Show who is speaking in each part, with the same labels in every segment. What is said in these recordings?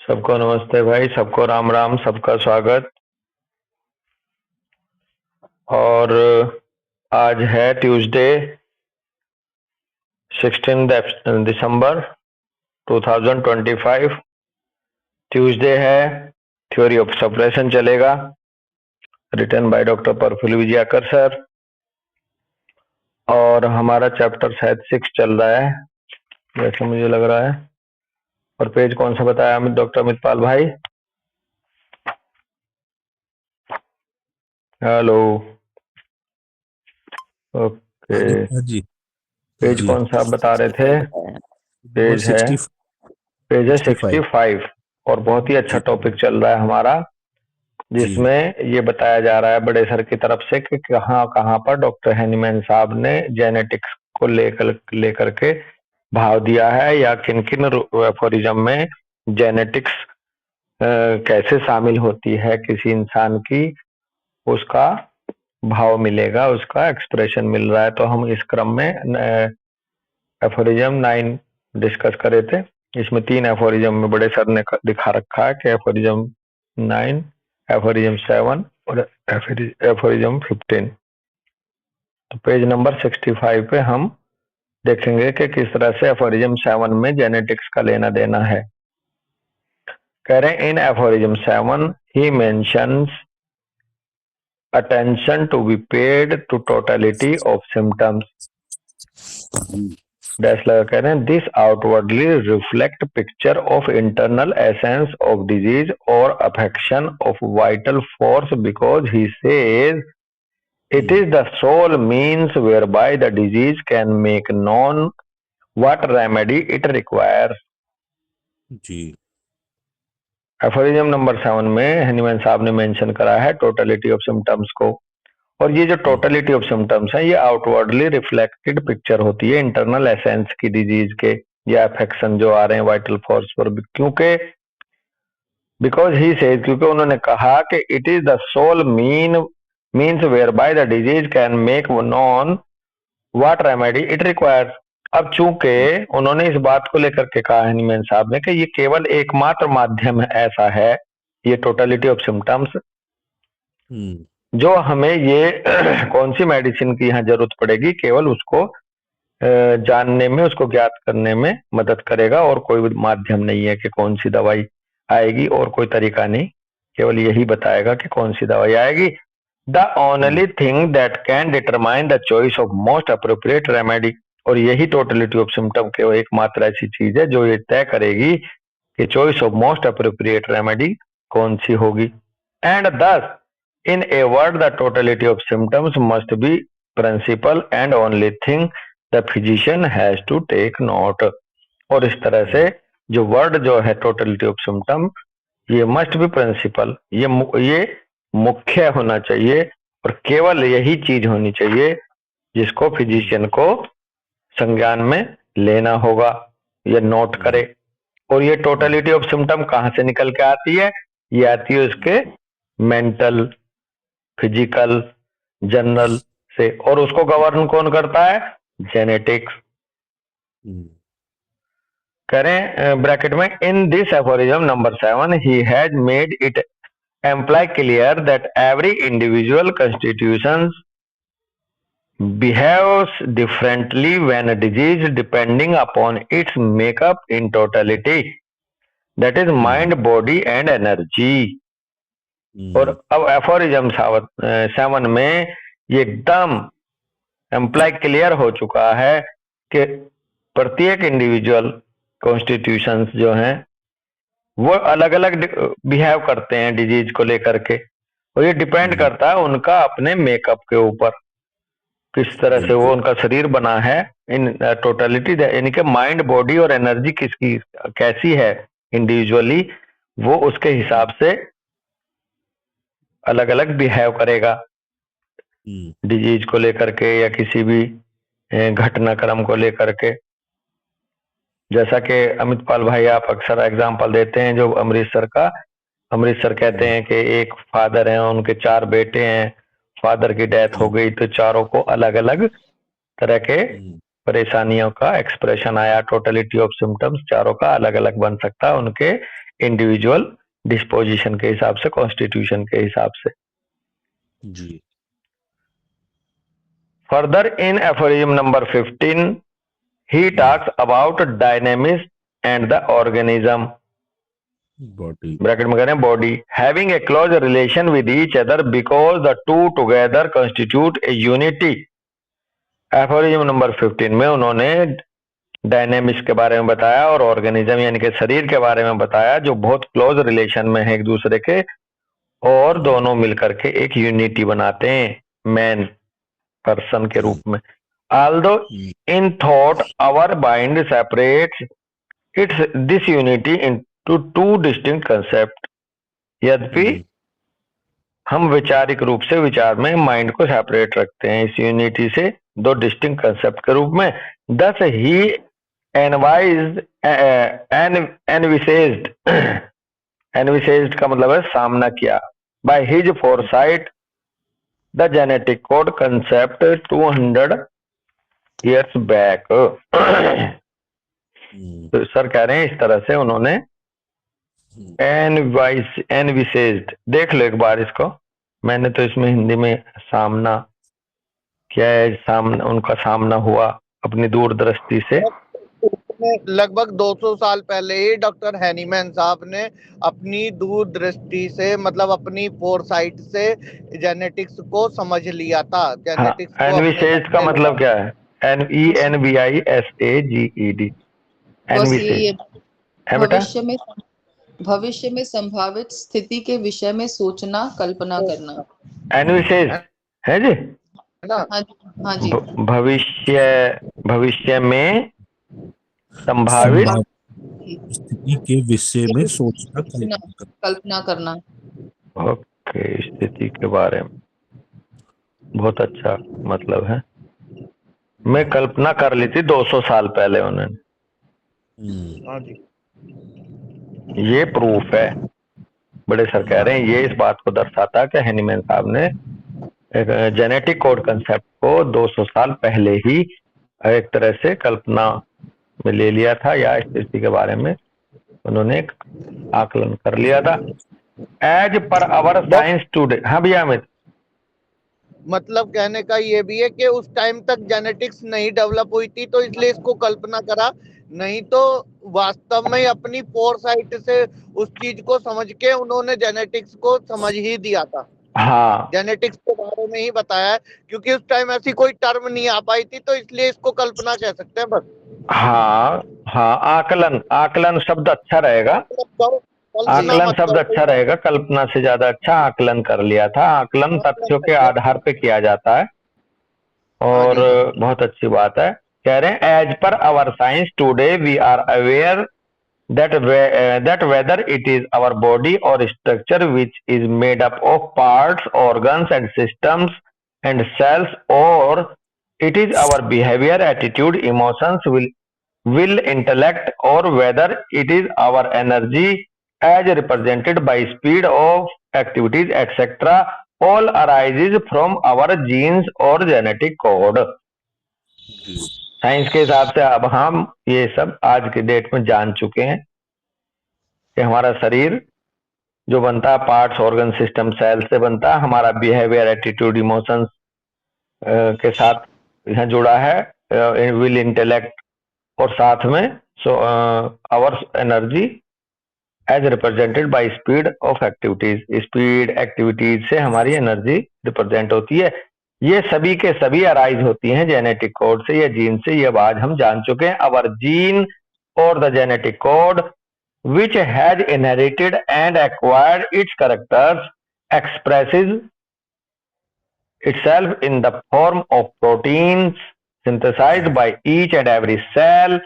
Speaker 1: सबको नमस्ते भाई, सबको राम राम, सबका स्वागत। और आज है ट्यूसडे 16 दिसंबर 2025। ट्यूसडे है, थ्योरी ऑफ सप्रेशन चलेगा, written by doctor Prafulla Vijayakar sir. और हमारा चैप्टर शायद 6 चल रहा है जैसे मुझे लग रहा है। और पेज कौन सा बताया अमित, डॉक्टर अमित पाल भाई? Hello, okay.
Speaker 2: हाँ जी, हाँ जी,
Speaker 1: पेज
Speaker 2: जी।
Speaker 1: कौन सा आप बता रहे थे?
Speaker 2: नंबर
Speaker 1: पेज है
Speaker 2: 65।
Speaker 1: 65। और बहुत ही अच्छा
Speaker 2: जी,
Speaker 1: टॉपिक चल रहा है हमारा,
Speaker 2: जी,
Speaker 1: जिसमें ये बताया जा रहा है बड़े सर की तरफ से कि कहाँ कहाँ पर डॉक्टर हैनीमैन साहब ने जेनेटिक्स को लेकर के भाव दिया है, या किन किन एफोरिज्म में जेनेटिक्स कैसे शामिल होती है किसी इंसान की, उसका भाव मिलेगा, उसका एक्सप्रेशन मिल रहा है। तो हम इस क्रम में एफोरिज्म 9 डिस्कस करे थे। इसमें 3 एफोरिज्म में बड़े सर ने दिखा रखा है कि एफोरिज्म 9, एफोरिज्म 7 और एफोरिज्म 15। तो पेज नंबर 65 पे हम देखेंगे कि किस तरह से एफोरिज्म 7 में जेनेटिक्स का लेना देना है। कह रहे हैं in aphorism 7 he mentions attention to be paid to totality of symptoms। Dash लगा कह रहे हैं this outwardly reflect picture of internal essence of disease और affection of vital force because he says it is the soul means whereby the disease can make known what remedy it requires.
Speaker 2: जी,
Speaker 1: aphorism number 7 में Hahnemann साहब ने mention करा है totality of symptoms को। और ये जो टोटलिटी ऑफ सिम्टम्स है, ये आउटवर्डली रिफ्लेक्टेड पिक्चर होती है इंटरनल एसेंस की डिजीज के या अफेक्शन जो आ रहे हैं वाइटल फोर्स पर। क्योंकि बिकॉज ही सेज, क्योंकि उन्होंने कहा कि it is the soul means whereby the disease can make known what remedy it requires. अब चूंकि उन्होंने इस बात को लेकर के कहा हैनीमैन साहब ने कि ये केवल एकमात्र माध्यम ऐसा है, ये टोटलिटी ऑफ सिम्टम्स, जो हमें ये कौन सी मेडिसिन की यहाँ जरूरत पड़ेगी केवल उसको जानने में, उसको ज्ञात करने में मदद करेगा। और कोई माध्यम नहीं है कि कौन सी दवाई आएगी, और कोई तरीका नहीं, केवल यही बताएगा कि कौन सी दवाई आएगी। The only thing that can determine the choice of most appropriate remedy. और यही टोटलिटी ऑफ सिम्टम के एकमात्र ऐसी चीज है जो ये तय करेगी कि choice of most appropriate remedy कौन सी होगी। एंड दस in a word, the totality of symptoms must be principal and only thing the physician has to take note। और इस तरह से जो वर्ड जो है टोटलिटी ऑफ सिम्टम, ये मस्ट बी प्रिंसिपल, ये मुख्य होना चाहिए, और केवल यही चीज होनी चाहिए जिसको फिजिशियन को संज्ञान में लेना होगा या नोट करे। और ये टोटलिटी ऑफ सिम्टम कहाँ से निकल के आती है? ये आती है उसके मेंटल, फिजिकल, जनरल से। और उसको गवर्न कौन करता है? जेनेटिक्स। करें ब्रैकेट में in this aphorism number 7 he has made it employee clear that every individual constitution behaves differently when disease depending upon its makeup in totality, that is mind, body and energy। और अब aphorism 7 में ये एकदम employee clear हो चुका है कि प्रत्येक इंडिविजुअल कॉन्स्टिट्यूशंस जो हैं वो अलग अलग बिहेव करते हैं डिजीज को लेकर के, और ये डिपेंड करता है उनका अपने मेकअप के ऊपर, किस तरह से वो उनका शरीर बना है इन टोटलिटी, यानी कि माइंड, बॉडी और एनर्जी किसकी कैसी है इंडिविजुअली, वो उसके हिसाब से अलग अलग बिहेव करेगा डिजीज को लेकर के या किसी भी घटनाक्रम को लेकर के। जैसा कि अमित पाल भाई आप अक्सर एग्जांपल देते हैं जो अमृतसर का, अमृतसर कहते हैं कि एक फादर हैं, उनके 4 बेटे हैं, फादर की डेथ हो गई तो चारों को अलग अलग तरह के परेशानियों का एक्सप्रेशन आया। टोटलिटी ऑफ सिम्टम्स चारों का अलग अलग बन सकता है उनके इंडिविजुअल डिस्पोजिशन के हिसाब से, कॉन्स्टिट्यूशन के हिसाब से।
Speaker 2: जी
Speaker 1: further in aphorism number 15 he talks about dynamics and the organism,
Speaker 2: body
Speaker 1: bracket में कह रहे हैं body, having a close relation with each other because the two together constitute a unity. Aphorism number 15 में उन्होंने डायनेमिक्स के बारे में बताया और ऑर्गेनिज्म यानी कि शरीर के बारे में बताया, जो बहुत क्लोज रिलेशन में है एक दूसरे के, और दोनों मिलकर के एक यूनिटी बनाते हैं मैन पर्सन के रूप में। Although in thought our mind separates this unity into two distinct concepts, यद्यपि हम वैचारिक रूप से विचार में माइंड को सेपरेट रखते हैं इस यूनिटी से दो डिस्टिंक्ट कंसेप्ट के रूप में। Thus he envisaged envisaged का मतलब है सामना किया, by his foresight the genetic code concept 200 years back। तो सर कह रहे हैं इस तरह से उन्होंने एनविसेज्ड, देख लो एक बार इसको, मैंने तो इसमें हिंदी में सामना क्या है, सामना उनका सामना हुआ अपनी दूरदृष्टि से।
Speaker 3: लगभग 200 साल पहले ही डॉक्टर हैनीमैन साहब ने अपनी दूरदृष्टि से, मतलब अपनी फोरसाइट से जेनेटिक्स को समझ लिया था। जेनेटिक्स को
Speaker 1: एनविसेज्ड का मतलब क्या है? NENVISAGED।
Speaker 4: भविष्य में संभावित स्थिति के विषय में सोचना, कल्पना करना।
Speaker 1: एनविसेज है जी,
Speaker 4: हाँ जी।
Speaker 1: भविष्य में संभावित
Speaker 2: स्थिति के विषय में सोचना,
Speaker 4: कल्पना करना।
Speaker 1: ओके, स्थिति के बारे में बहुत अच्छा मतलब है। मैं कल्पना कर ली थी 200 साल पहले उन्होंने। ये प्रूफ है, बड़े सर कह रहे हैं ये इस बात को दर्शाता है कि हैनीमैन साहब ने एक जेनेटिक कोड कंसेप्ट को 200 साल पहले ही एक तरह से कल्पना में ले लिया था, या स्थिति के बारे में उन्होंने एक आकलन कर लिया था। As per our science today. हाँ भैया अमित।
Speaker 3: मतलब कहने का ये भी है कि उस टाइम तक जेनेटिक्स नहीं डेवलप हुई थी, तो इसलिए इसको कल्पना करा, नहीं तो वास्तव में अपनी फोरसाइट से उस चीज को समझ के उन्होंने जेनेटिक्स को समझ ही दिया था।
Speaker 1: हाँ,
Speaker 3: जेनेटिक्स के बारे में ही बताया है, क्योंकि उस टाइम ऐसी कोई टर्म नहीं आ पाई थी, तो इसलिए इसको कल्पना कह सकते हैं बस।
Speaker 1: हाँ हाँ, आकलन शब्द अच्छा रहेगा, आकलन शब्द अच्छा रहेगा, कल्पना से ज्यादा अच्छा आकलन कर लिया था। आकलन तथ्यों के आधार पे किया जाता है और बहुत अच्छी बात है। कह रहे हैं as per our science today we are aware that whether it is our body or structure which is made up of parts, organs and systems and cells, or it is our behavior, attitude, emotions, will, intellect, or whether it is our energy as represented by speed of activities, etc., all arises from our genes or genetic code। Science के हिसाब से अब हम ये सब आज के date में जान चुके हैं कि हमारा शरीर जो बनता है पार्ट्स, ऑर्गन, सिस्टम, सेल से बनता है, हमारा बिहेवियर, एटीट्यूड, इमोशंस के साथ यहाँ जुड़ा है, विल, इंटेलेक्ट, और साथ में our energy as represented by speed of activities. Speed activities से हमारी एनर्जी रिप्रेजेंट होती है। ये सभी के सभी अराइज होती हैं जेनेटिक कोड से या जीन से, ये आज हम जान चुके हैं। अवर जीन और the genetic code which has inherited and acquired its characters expresses itself in the form of proteins synthesized by each and every cell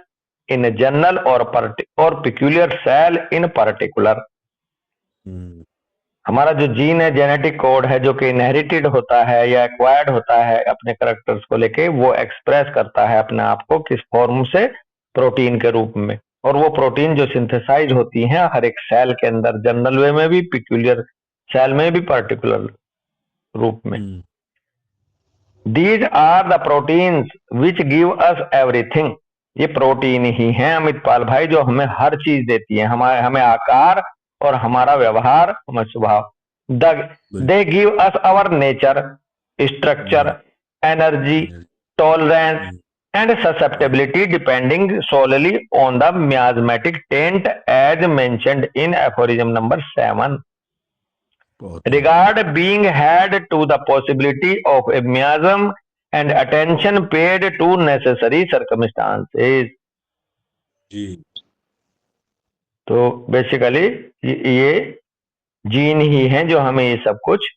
Speaker 1: in a general or peculiar cell in particular। हमारा जो gene है, genetic code है, जो कि inherited होता है या acquired होता है अपने कैरेक्टर्स को लेके, वो एक्सप्रेस करता है अपने आप को किस फॉर्म से? प्रोटीन के रूप में। और वो प्रोटीन जो सिंथेसाइज होती हैं हर एक सेल के अंदर, जनरल वे में भी, पिक्यूलियर सेल में भी, पर्टिकुलर रूप में। These are the proteins which give us everything। ये प्रोटीन ही है अमितपाल भाई, जो हमें हर चीज देती है, हमें आकार और हमारा व्यवहार, हमारा स्वभाव। They give us our nature, structure, energy, tolerance and susceptibility depending solely on the miasmatic taint as mentioned in aphorism number 7. Regard being had to the possibility of a miasm and attention paid to necessary circumstances.
Speaker 2: जी
Speaker 1: तो basically ये gene ही हैं जो हमें ये सब कुछ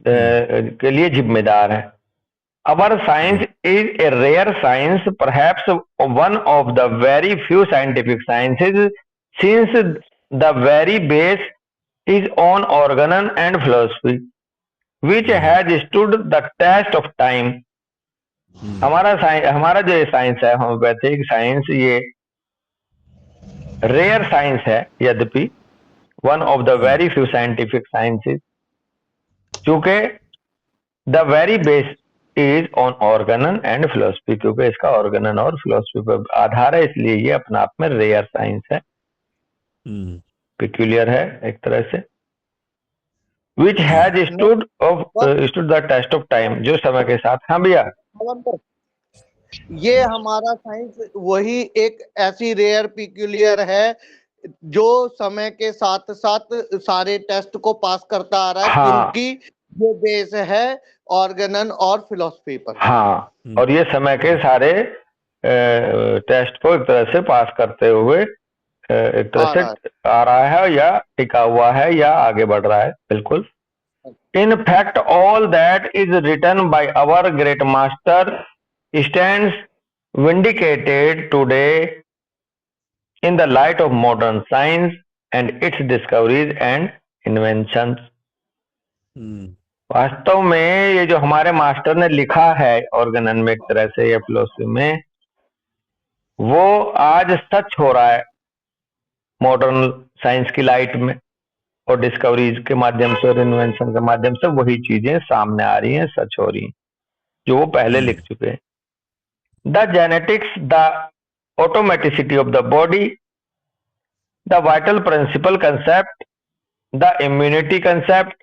Speaker 1: के लिए जिम्मेदार है। Our science is a rare science, perhaps one of the very few scientific sciences, since the very base is on organ and philosophy, which has stood the test of time. हमारा जो साइंस है, homeopathic science, ये rare science है, यद्यपि one of the very few scientific sciences, चूंकि the very base is on organ and philosophy, क्योंकि इसका organ और फिलोसफी पर आधार है, इसलिए ये अपने आप में रेयर साइंस है, पिक्यूलियर है एक तरह से। Which has stood the test of time, जो समय के साथ। हाँ भैया,
Speaker 3: ये हमारा साइंस वही एक ऐसी रेयर पिक्यूलियर है जो समय के साथ साथ सारे टेस्ट को पास करता आ रहा है। हाँ। क्योंकि ये बेस है ऑर्गन और फिलोसफी पर। हाँ,
Speaker 1: और ये समय के सारे टेस्ट को एक तरह से पास करते हुए एक तरह से आ रहा है, या टिका हुआ है, या आगे बढ़ रहा है। बिल्कुल। In fact, all that is written by our great master stands vindicated today in the light of modern science and its discoveries and inventions. वास्तव में ये जो हमारे मास्टर ने लिखा है ऑर्गनन में, एक तरह से या फिलोसफी में, वो आज सच हो रहा है मॉडर्न साइंस की लाइट में, और डिस्कवरीज के माध्यम से और इन्वेंशन के माध्यम से वही चीजें सामने आ रही हैं, सच हो रही हैं, जो वो पहले लिख चुके हैं। The genetics, the automaticity of the body, the vital principle concept, the immunity concept,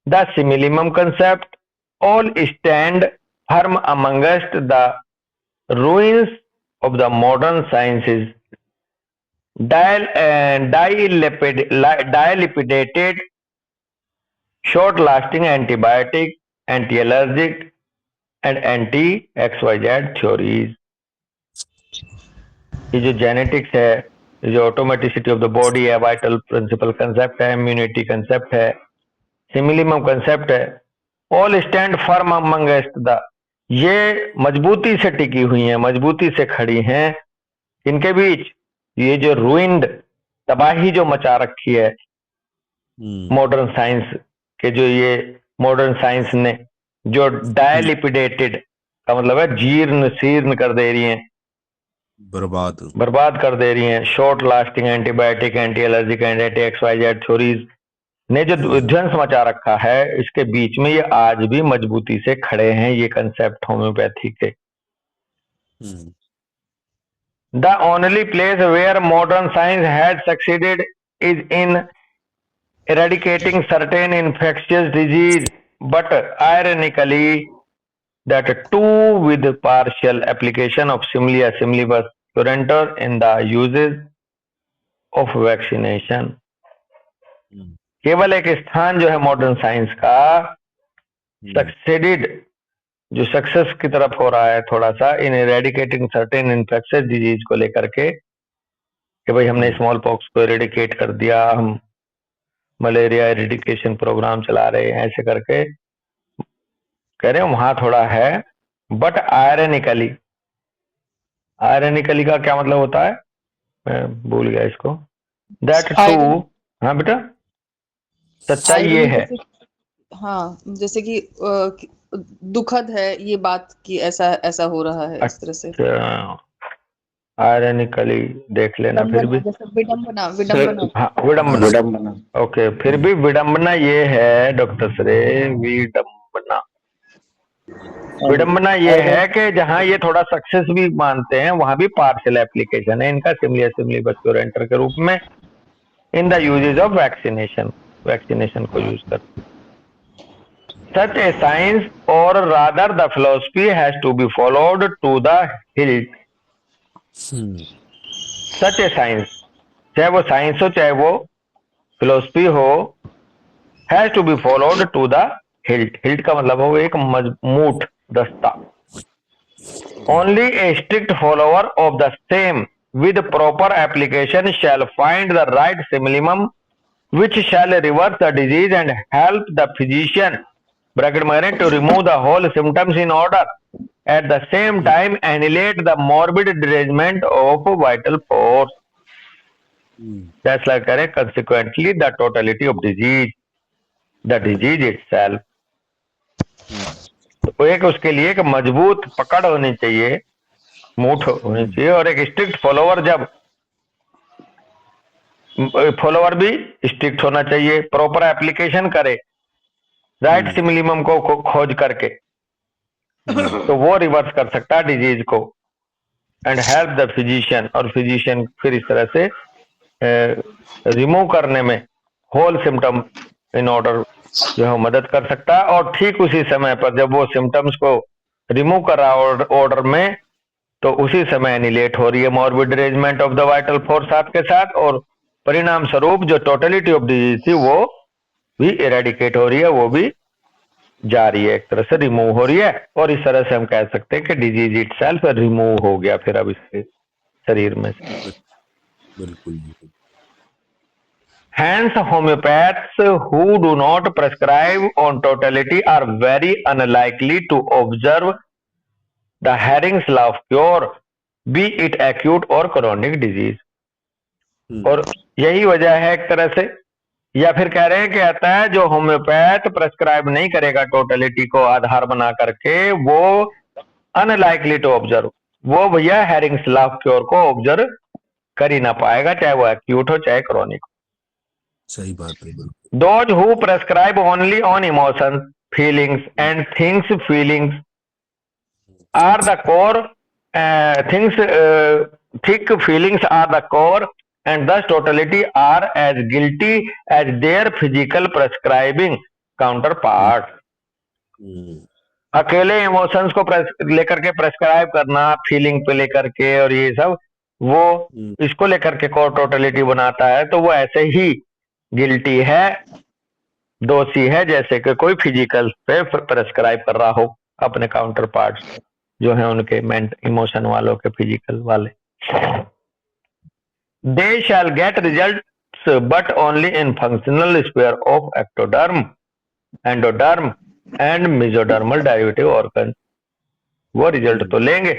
Speaker 1: the simillimum concept, all stand firm amongst the ruins of the modern sciences. Dilapidated, short-lasting antibiotic, anti-allergic, and anti-XYZ theories. ये जो genetics है, जो automaticity of the body है, vital principle concept है, immunity concept है, similimum concept है, all stand firm amongst the, ये मजबूती से टिकी हुई हैं, मजबूती से खड़ी हैं, इनके बीच ये जो रूइंड, तबाही जो मचा रखी है मॉडर्न साइंस के, जो ये मॉडर्न साइंस ने जो डायलिपिडेटेड का मतलब है जीर्ण शीर्ण कर दे रही हैं, बर्बाद कर दे रही हैं, short lasting antibiotic, anti allergic and anti XYZ theories ने जो विध्वंस मचा रखा है, इसके बीच में ये आज भी मजबूती से खड़े हैं, ये कंसेप्ट होम्योपैथी के। The only place where modern science has succeeded is in eradicating certain infectious disease, but ironically that too with partial application of similia similibus curantor in the uses of vaccination. केवल एक स्थान जो है modern science का succeeded, जो success की तरफ हो रहा है थोड़ा सा, इन इरेडिकेटिंग सर्टेन इन्फेक्शियस डिजीज को लेकर के, कि भाई हमने स्मॉल पॉक्स को इरेडिकेट कर दिया, हम मलेरिया इरेडिकेशन प्रोग्राम चला रहे हैं, ऐसे करके कह रहे हैं वहां थोड़ा है। बट आयरनिकली, आयरनिकली का क्या मतलब होता है, मैं भूल गया इसको। दैट टू, हाँ बेटा, सच्चाई ये है,
Speaker 4: हाँ, जैसे कि दुखद है ये बात कि ऐसा हो रहा है, इस तरह से।
Speaker 1: आयरनिकली देख लेना, फिर भी
Speaker 4: विडंबना,
Speaker 1: हाँ विडंबना, ओके, फिर भी विडंबना ये है डॉक्टर श्रेय, विडंबना विडंबना ये है कि जहां ये थोड़ा सक्सेस भी मानते हैं वहां भी पार्शियल एप्लीकेशन है इनका सिमिली बच्चोरेंटर के रूप में in the uses of vaccination को यूज कर such a science or rather the philosophy has to be followed to the hilt. Such a science, चाहे वो साइंस हो चाहे वो फिलोसफी हो, has to be followed to the hilt. Hilt का मतलब हो एक मजबूत दस्ता. Only a strict follower of the same with proper application shall find the right simillimum which shall reverse the disease and help the physician bracket में to remove the whole symptoms in order at the same time annihilate the morbid derangement of vital force. That's like correct. Consequently, the totality of disease, the disease itself. तो एक उसके लिए एक मजबूत पकड़ होनी चाहिए, मूठ होनी चाहिए और एक स्ट्रिक्ट फॉलोवर जब फॉलोवर भी स्ट्रिक्ट होना चाहिए, प्रॉपर एप्लीकेशन करे राइट सिमिलिमम को खोज करके तो वो रिवर्स कर सकता है डिजीज को एंड हेल्प द फिजिशियन और फिजिशियन फिर इस तरह से रिमूव करने में होल सिम्टम इन ऑर्डर जो है मदद कर सकता है और ठीक उसी समय पर जब वो सिम्टम्स को रिमूव कर रहा है ऑर्डर में तो उसी समय एनिलेट हो रही है morbid derangement of the vital force साथ के साथ और परिणाम स्वरूप जो टोटलिटी ऑफ डिजीज थी वो भी इरेडिकेट हो रही है, वो भी जा रही है, एक तरह से रिमूव हो रही है और इस तरह से हम कह सकते हैं कि डिजीज इटसेल्फ रिमूव हो गया फिर अब इसके शरीर में से.
Speaker 2: बिल्कुल.
Speaker 1: Hence, homeopaths who do not prescribe on totality are very unlikely to observe the Herring's law of cure, be it acute or chronic disease. और यही वजह है एक तरह से या फिर कह रहे हैं कि आता है जो होम्योपैथ प्रेस्क्राइब नहीं करेगा टोटलिटी को आधार बना करके वो अनलाइकली टू ऑब्जर्व, वो भैया हैरिंग्स लॉ ऑफ क्योर को ऑब्जर्व कर ही ना पाएगा चाहे वो एक्यूट हो चाहे क्रॉनिक हो.
Speaker 2: सही बात है.
Speaker 1: Those who prescribe only on emotions, feelings and things feelings are the core thick feelings are the core and thus totality are as guilty as their physical prescribing counterpart. अकेले emotions को लेकर के prescribe करना feeling पे लेकर के और ये सब वो इसको लेकर के को टोटलिटी बनाता है तो वो ऐसे ही गिल्टी है, दोषी है जैसे कि कोई फिजिकल पे प्रेस्क्राइब कर रहा हो अपने काउंटर पार्ट्स जो है उनके इमोशन वालों के फिजिकल वाले. They shall get results but only in functional sphere of ectoderm, endoderm and mesodermal derivative organs. वो रिजल्ट तो लेंगे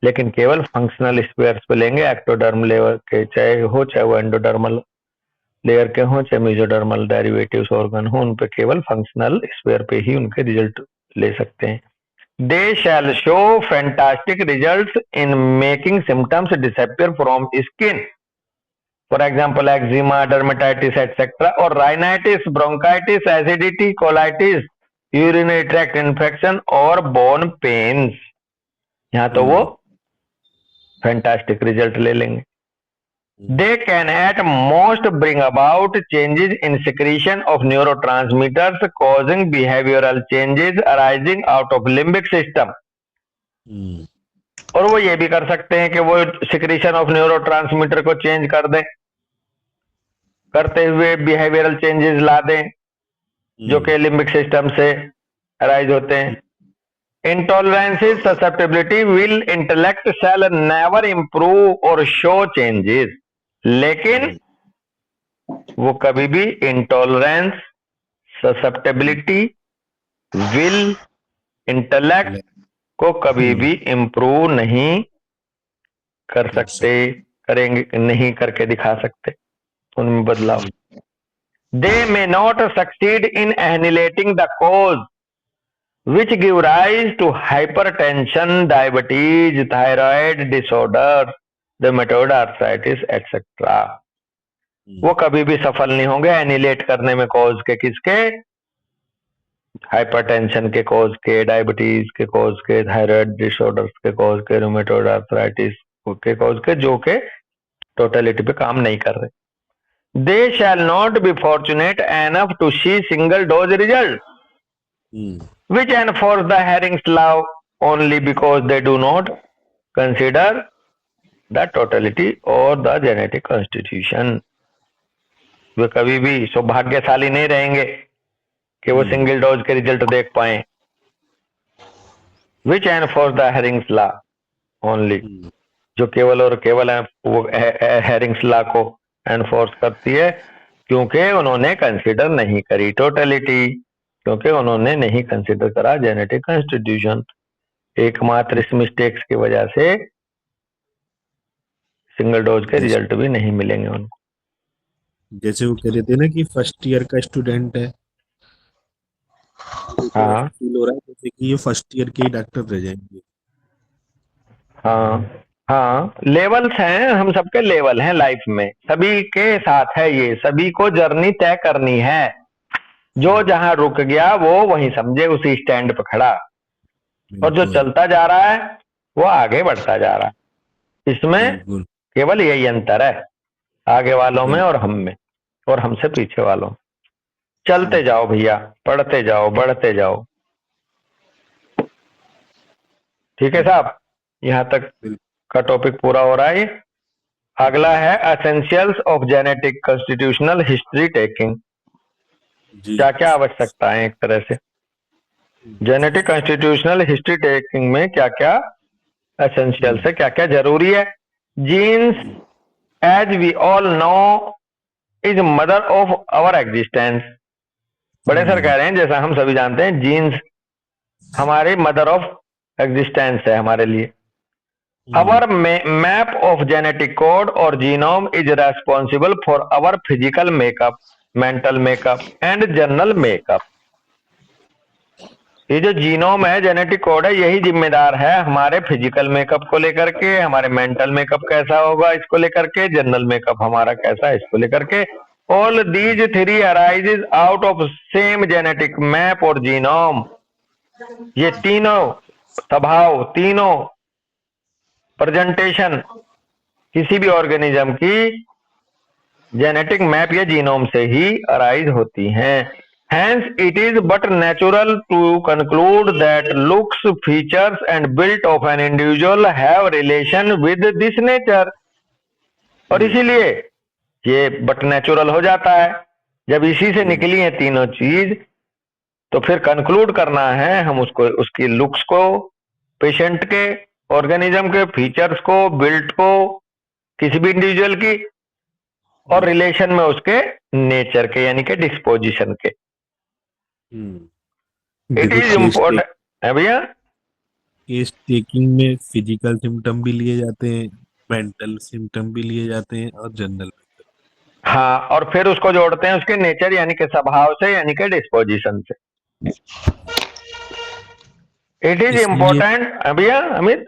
Speaker 1: लेकिन केवल फंक्शनल स्पेयर्स पे लेंगे, एक्टोडर्म लेवल के चाहे वो एंडोडर्मल लेयर के हों चाहे मेसोडर्मल डेरिवेटिव्स ऑर्गन हो उन पे केवल फंक्शनल स्पेयर पे ही उनके रिजल्ट ले सकते हैं. They shall show fantastic results in making symptoms disappear from skin. For example, eczema, dermatitis, etc. और rhinitis, bronchitis, acidity, colitis, urinary tract infection और bone pains. यहाँ तो वो fantastic result ले लेंगे. They can at most bring about changes in secretion of neurotransmitters causing behavioral changes arising out of limbic system. और वो ये भी कर सकते हैं कि वो secretion of neurotransmitter को चेंज कर दें, करते हुए बिहेवियरल चेंजेस ला दें जो कि लिम्बिक सिस्टम से अराइज होते हैं. Intolerances susceptibility will intellect shall never improve और शो चेंजेस, लेकिन वो कभी भी इंटॉलरेंस, ससेप्टेबिलिटी, विल, इंटेलेक्ट को कभी भी इंप्रूव नहीं कर सकते, करेंगे नहीं करके दिखा सकते उनमें बदलाव. They may not succeed in annihilating the cause which give rise to hypertension, diabetes, thyroid disorders, rheumatoid arthritis, etc. वो कभी भी सफल नहीं होंगे एनिलेट करने में कॉज के किसके हाइपरटेंशन के कॉज के, डायबिटीज के कॉज के, थायराइड डिसऑर्डर्स के कॉज के, रूमेटॉइड आर्थराइटिस के कॉज के, जो के टोटलिटी पे काम नहीं कर रहे। They shall not be fortunate enough to see single dose result which enforce the Haring's law only because they do not consider the totality or the genetic constitution। वे कभी भी सौभाग्यशाली नहीं रहेंगे कि वो सिंगल डोज के रिजल्ट देख पाए। which enforce the Haring's law only, जो केवल और केवल वो हैरिंग्स लॉ को एनफोर्स करती है, क्योंकि उन्होंने कंसीडर नहीं करी टोटलिटी, क्योंकि उन्होंने नहीं कंसीडर करा जेनेटिक कॉन्स्टिट्यूशन। एकमात्र इस मिस्टेक्स की वजह से सिंगल डोज के रिजल्ट भी नहीं मिलेंगे उनको।
Speaker 2: जैसे वो कह रहे थे ना कि फर्स्ट ईयर का स्टूडेंट है,
Speaker 1: हाँ
Speaker 2: फील हो रहा है जैसे कि ये फर्स्ट ईयर के ही डॉक्टर रह जाएंगे।
Speaker 1: हाँ हाँ, लेवल्स हैं, हम सबके लेवल हैं लाइफ में, सभी के साथ है ये, सभी को जर्नी तय करनी है। जो जहां रुक गया वो वहीं समझे उसी स्टैंड पर खड़ा, और जो चलता जा रहा है वो आगे बढ़ता जा रहा है। इसमें केवल यही अंतर है आगे वालों में और हम में, और हमसे पीछे वालों में। चलते जाओ भैया, पढ़ते जाओ, बढ़ते जाओ। ठीक है साहब, यहाँ तक का टॉपिक पूरा हो रहा है। अगला है essentials of genetic constitutional history taking. क्या क्या आवश्यकता है एक तरह से जेनेटिक कॉन्स्टिट्यूशनल हिस्ट्री टेकिंग में, क्या क्या एसेंशियल्स है, क्या क्या जरूरी है। Genes as we all know is mother of our existence. बड़े सर कह रहे हैं जैसा हम सभी जानते हैं, जीन्स हमारी मदर ऑफ एग्जिस्टेंस है हमारे लिए। Our map of genetic code or genome is responsible for our physical makeup, mental makeup and general makeup। ये जो जीनोम है, जेनेटिक कोड है, यही जिम्मेदार है हमारे फिजिकल मेकअप को लेकर के, हमारे मेंटल मेकअप कैसा होगा इसको लेकर के, जनरल मेकअप हमारा कैसा है इसको लेकर के। All these three arises out of same genetic map और जीनोम। ये तीनों स्वभाव, तीनों प्रेजेंटेशन किसी भी ऑर्गेनिज्म की जेनेटिक मैप या जीनोम से ही अराइज होती हैं। Hence, it is but natural to conclude that looks, features and build of an individual have relation with this nature। और इसीलिए ये बट नेचुरल हो जाता है, जब इसी से निकली है तीनों चीज, तो फिर कंक्लूड करना है हम उसको, उसकी लुक्स को, पेशेंट के, ऑर्गेनिज्म के फीचर्स को, बिल्ट को, किसी भी इंडिविजुअल की, और रिलेशन में उसके नेचर के यानी कि डिस्पोजिशन के। इट इज इम्पोर्टेंट है भैया।
Speaker 2: केस टेकिंग में फिजिकल सिम्टम भी लिए जाते हैं, मेंटल सिम्टम भी लिए जाते हैं और जनरल।
Speaker 1: हाँ, और फिर उसको जोड़ते हैं उसके नेचर यानी कि स्वभाव से, यानी कि डिस्पोजिशन से। इट इज इम्पोर्टेंट भैया अमित,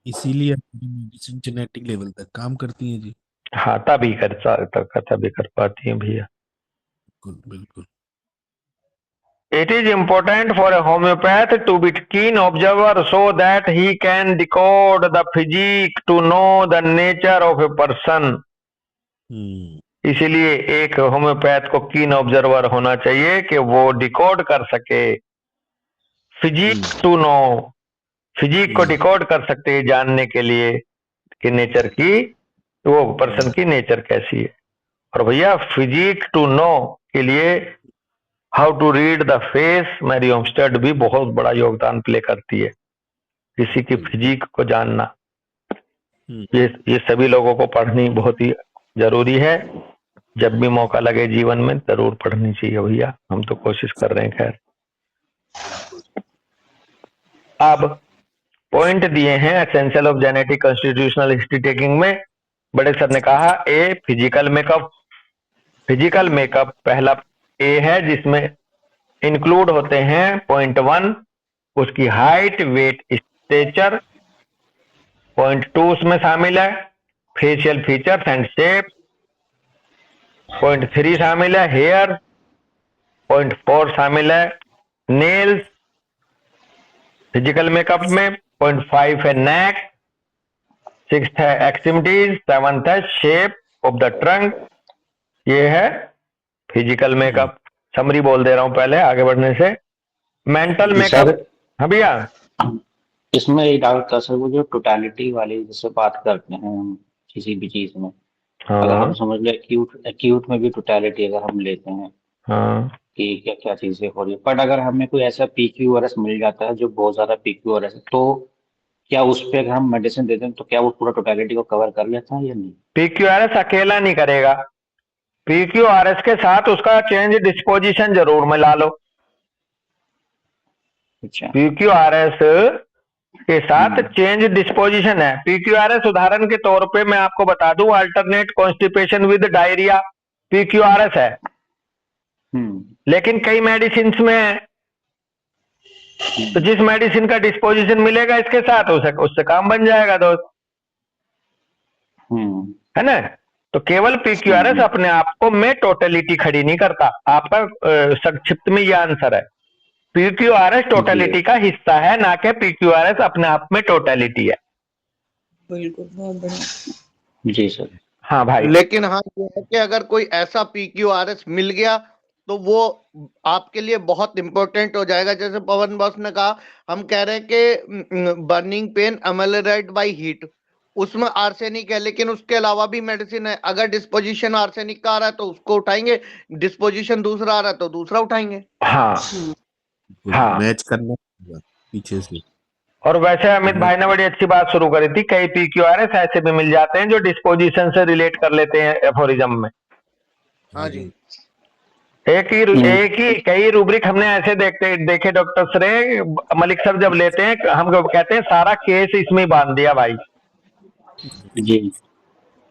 Speaker 2: इसीलिए मेडिसिन जेनेटिक लेवल तक काम करती है जी।
Speaker 1: हाँ, तभी कर पाती है भैया।
Speaker 2: बिल्कुल।
Speaker 1: It is important for a homeopath to be keen observer so that he can decode the physique to know the nature of a person। इसीलिए एक होम्योपैथ को कीन ऑब्जर्वर होना चाहिए कि वो डिकोड कर सके, फिजिक टू नो, फिजिक को डिकोड कर सकते हैं जानने के लिए कि नेचर की, वो पर्सन की नेचर कैसी है। और भैया फिजिक टू नो के लिए how to read the face, Mary Olmsted भी बहुत बड़ा योगदान प्ले करती है, किसी की फिजिक को जानना। ये सभी लोगों को पढ़नी बहुत ही जरूरी है, जब भी मौका लगे जीवन में जरूर पढ़नी चाहिए भैया, हम तो कोशिश कर रहे हैं। खैर, अब पॉइंट दिए हैं essential of genetic constitutional history taking में। बड़े सर ने कहा a physical makeup. Physical makeup पहला ए है, जिसमें इंक्लूड होते हैं पॉइंट 1 उसकी हाइट, वेट, स्टेचर। पॉइंट 2 उसमें शामिल है facial features and shape. Point 3 शामिल है हेयर। पॉइंट 4 शामिल है नेल्स, फिजिकल मेकअप में 0.5 है नेक, 6th है एक्सट्रीमिटीज, 7th है शेप ऑफ द ट्रंक। ये है फिजिकल मेकअप। समरी बोल दे रहा हूं पहले आगे बढ़ने से। मेंटल
Speaker 5: जी
Speaker 1: मेकअप,
Speaker 5: सर,
Speaker 1: हाँ भैया,
Speaker 5: इसमें एक डाउट था सर, वो जो टोटालिटी वाली जैसे बात करते हैं हम किसी भी चीज में, अगर हम
Speaker 1: हाँ
Speaker 5: समझ ले एक्यूट एक्यूट में भी टोटालिटी अगर हम लेते हैं
Speaker 1: हाँ,
Speaker 5: कि क्या क्या चीजें हो रही है, बट अगर हमें कोई ऐसा पीक्यूआरएस मिल जाता है जो बहुत ज्यादा पीक्यूआरएस है, तो क्या उस पे अगर हम मेडिसिन देते हैं तो क्या वो पूरा टोटालिटी को कवर कर लेता है या नहीं?
Speaker 1: पीक्यूआरएस अकेला नहीं करेगा, पीक्यूआरएस के साथ उसका चेंज डिस्पोजिशन जरूर मिला लो।
Speaker 5: अच्छा।
Speaker 1: पीक्यूआरएस के साथ चेंज डिस्पोजिशन है। पीक्यूआरएस उदाहरण के तौर पे मैं आपको बता दूं, alternate constipation with diarrhoea PQRS है, लेकिन कई मेडिसिन में है। तो जिस मेडिसिन का डिस्पोजिशन मिलेगा इसके साथ उससे काम बन जाएगा दोस्त, है ना। तो केवल पीक्यूआरएस अपने आप को में टोटलिटी खड़ी नहीं करता। आपका संक्षिप्त में यह आंसर है, पीक्यूआरएस टोटलिटी का हिस्सा है, ना कि पीक्यूआरएस अपने आप में टोटलिटी है।
Speaker 4: बिल्कुल, बहुत बढ़िया।
Speaker 5: जी सर।
Speaker 1: हाँ भाई,
Speaker 3: लेकिन हाँ ये है कि अगर कोई ऐसा पीक्यूआरएस मिल गया तो वो आपके लिए बहुत इंपॉर्टेंट हो जाएगा। जैसे पवन बॉस ने कहा, हम कह रहे हैं कि बर्निंग पेन अमेलिरेट बाय हीट, उसमें आर्सेनिक है, लेकिन उसके अलावा भी मेडिसिन है। अगर डिस्पोजिशन आर्सेनिक का आ रहा है तो उसको उठाएंगे, डिस्पोजिशन दूसरा आ रहा है तो दूसरा उठाएंगे।
Speaker 1: हाँ हाँ,
Speaker 2: मैच करना होगा पीछे से।
Speaker 1: और वैसे अमित भाई ने बड़ी अच्छी बात शुरू करी थी, कई पीक्यूआरएस ऐसे भी मिल जाते हैं जो डिस्पोजिशन से रिलेट कर लेते हैं एफोरिज्म में।
Speaker 3: हाँ जी।
Speaker 1: एक ही कई रूब्रिक हमने ऐसे देखे डॉक्टर श्रेय मलिक सर जब लेते हैं, हम कहते हैं सारा केस इसमें ही बांध दिया भाई।
Speaker 5: जी।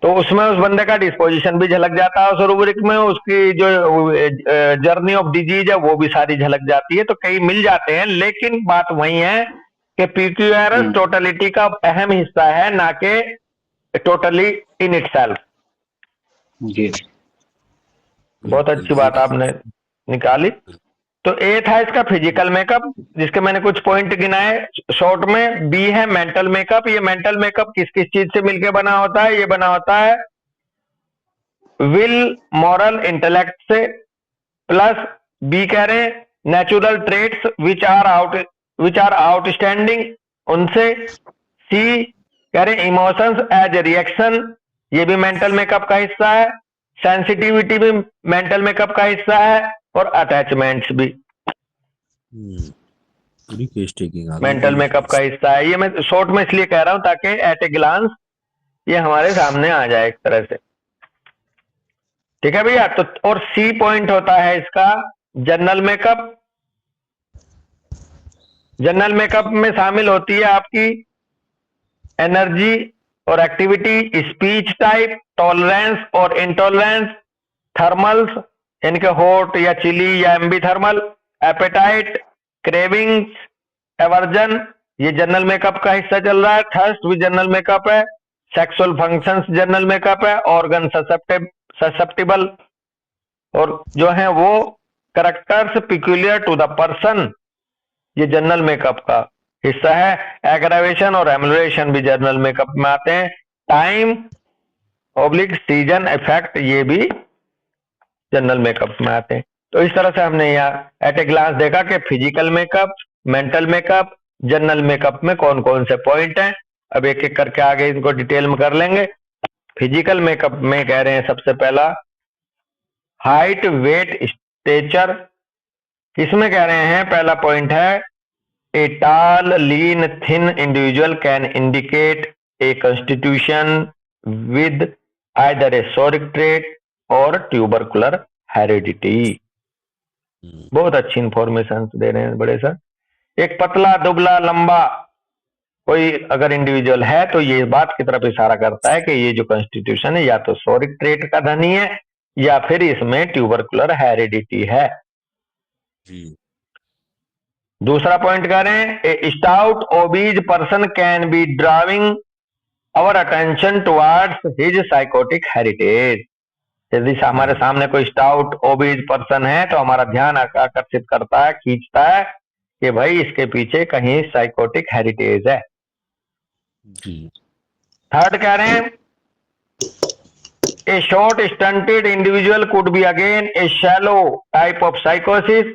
Speaker 1: तो उसमें उस बंदे का डिस्पोजिशन भी झलक जाता है, उस रूब्रिक में उसकी जो जर्नी ऑफ डिजीज है वो भी सारी झलक जाती है। तो कई मिल जाते हैं, लेकिन बात वही है कि पीक्यूआरएस टोटलिटी का अहम हिस्सा है, ना कि टोटली इन इटसेल्फ।
Speaker 5: जी।
Speaker 1: बहुत अच्छी बात आपने निकाली। तो ए था इसका फिजिकल मेकअप, जिसके मैंने कुछ पॉइंट गिनाए शॉर्ट में। बी है मेंटल मेकअप। ये मेंटल मेकअप किस किस चीज से मिलकर बना होता है? ये बना होता है विल, मॉरल, इंटेलेक्ट से, प्लस बी कह रहे हैं natural traits which are outstanding, उनसे। सी कह रहे हैं इमोशंस एज रिएक्शन, ये भी मेंटल मेकअप का हिस्सा है। सेंसिटिविटी भी मेंटल मेकअप का हिस्सा है, और अटैचमेंट्स भी
Speaker 2: पूरी केस टेकिंग आ गई।
Speaker 1: मेंटल मेकअप का हिस्सा है। ये मैं शॉर्ट में इसलिए कह रहा हूं ताकि एट ए ग्लांस ये हमारे सामने आ जाए एक तरह से। ठीक है भैया। तो और सी पॉइंट होता है इसका जनरल मेकअप। जनरल मेकअप में शामिल होती है आपकी एनर्जी और एक्टिविटी, स्पीच टाइप, टॉलरेंस और इंटॉलरेंस, थर्मल्स यानी कि हॉट या चिली या एम्बीथर्मल, एपेटाइट, क्रेविंग्स, एवर्जन, ये जनरल मेकअप का हिस्सा चल रहा है। थर्स्ट भी जनरल मेकअप है। सेक्सुअल फंक्शंस जनरल मेकअप है। ऑर्गन ससेप्टिबल और जो है वो characters peculiar to the person, ये जनरल मेकअप का हिस्सा है। एग्रावेशन और एमुलेशन भी जनरल मेकअप में आते हैं। टाइम ऑब्लिक सीजन इफेक्ट, ये भी जनरल मेकअप में आते हैं। तो इस तरह से हमने यहाँ एट ए ग्लांस देखा कि physical makeup, mental makeup, general makeup में कौन कौन से पॉइंट हैं। अब एक एक करके आगे इनको डिटेल में कर लेंगे। फिजिकल मेकअप में कह रहे हैं सबसे पहला हाइट, वेट, स्टेचर। इसमें कह रहे हैं पहला पॉइंट है ए tall, lean, thin individual can indicate a constitution with either a soric trait or tubercular heredity. बहुत अच्छी इंफॉर्मेशन दे रहे हैं बड़े सर। एक पतला, दुबला, लंबा कोई अगर इंडिविजुअल है तो ये बात की तरफ इशारा करता है कि ये जो कॉन्स्टिट्यूशन है या तो सोरिक ट्रेट का धनी है या फिर इसमें ट्यूबरकुलर हेरिडिटी है। दूसरा पॉइंट कह रहे हैं a stout obese person can be drawing our attention towards his sycotic heritage. यदि हमारे सामने कोई स्टाउट ओबीज पर्सन है तो हमारा ध्यान आकर्षित करता है, खींचता है कि भाई इसके पीछे कहीं साइकोटिक हेरिटेज है।
Speaker 2: जी।
Speaker 1: थर्ड कह रहे हैं a short stunted individual could be again a shallow type of sycosis.